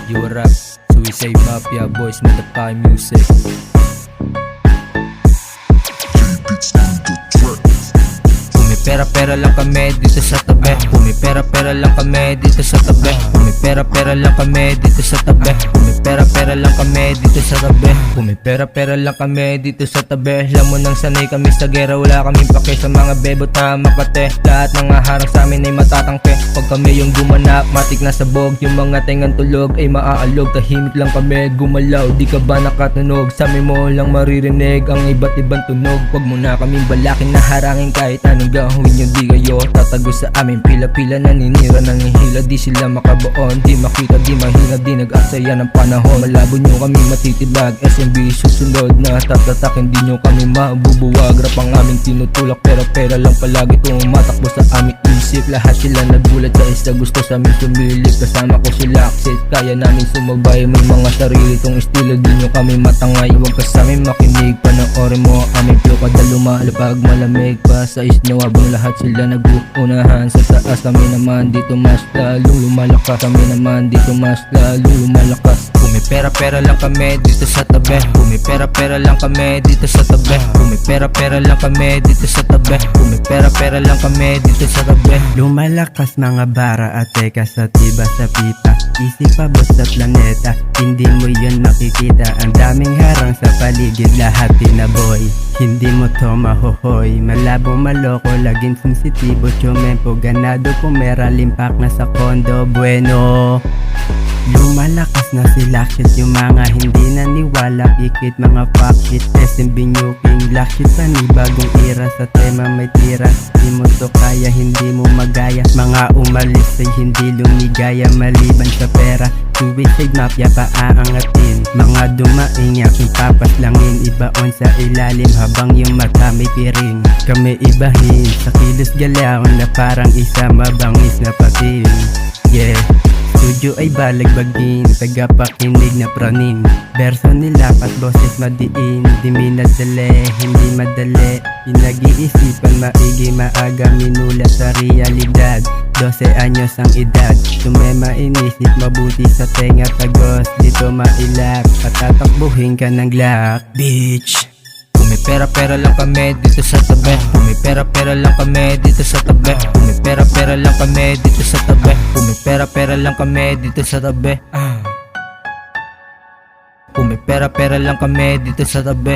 You a rap, Suicide Mafia boys with the pie music. Pera-pera lang kami dito sa tabi. Pera-pera lang kami dito sa tabi. Pera-pera lang kami dito sa tabi. Pera-pera lang kami dito sa tabi. Pera-pera lang kami dito sa tabi. Alam mo nang sanay kami sa gera, wala kaming pake sa mga bebot na makate. Lahat ng harang sa amin ay matatangke. Pag kami yung gumanap, matik na sabog. Yung mga tengang tulog ay maaalog. Tahimik lang kami, gumalaw, di ka ba nakatunog? Sa amin mo lang maririnig ang iba't ibang tunog. Huwag mo na kaming balakin na harangin kahit anong gawin nyo, di kayo tatago sa amin. Pila-pila naninira, nangihila, di sila makabaon. Di makita, di mahina, di nag-asaya ng panahon. Malabo nyo kami matitibag, SMB susunod na tatatak. Hindi nyo kami mabubuwag, rap ang aming tinutulak. Pero pera lang palagi tumatakbo sa aming isip. Lahat sila nagulat sa isa, gusto sa amin sumilip. Kasama ko sila, aksit, kaya namin sumabay. May mga sarili tong estilo, di nyo kami matangay. Huwag ka sa amin makinig, panoorin mo aming flow. Kada lumalapag malamig pa sa isnyo, habang lahat sila nag-uunahan sa taas. Kami naman dito mas lalong lumalakas. Kami naman dito mas lalong lumalakas. Pera-pera lang kami dito sa tabi. Pera-pera lang kami dito sa tabi. Pera-pera lang kami dito sa tabi. Pera-pera lang kami dito sa tabi. Lumalakas mga bara at teka sa tiba sa pipa. Isip pa ba sa planeta? Hindi mo yun makikita. Ang daming harang sa paligid, lahat tinaboy. Hindi mo to mahohoy. Malabo maloko, laging sensitibo. Chumempo, ganado pumera, limpak na sa kondo. Bueno, lumalakas na sila, shit. Yung mga hindi naniwala, ikit mga fuck shit. SMB New King, black shit. Panibagong era sa tema may tira. Di mo to kaya, hindi mo magaya. Mga umalis ay hindi lumigaya, maliban sa pera. Suicide Mafia paaangatin. Mga dumaing aking papaslangin. Ibaon sa ilalim habang yung mata may piring. Kami ibahin sa kilos galaw na parang isa mabangis na patin. Yeah, studio ay balagbagin, tagapakinig na praning. Verso nilapat, boses madiin. Di minadali, hindi madali. Pinag-iisipan maigi, maaga minula sa realidad. 12 anyos ang edad, sumema inisip, mabuti sa tenga tagos. Dito mailap, patatakbuhin ka ng glock, bitch. Pera-pera lang kami dito sa tabi. Pera-pera lang kami dito sa tabi. Pera-pera lang kami dito sa tabi. Pera-pera lang kami dito sa tabi. Pera-pera lang kami dito sa tabi.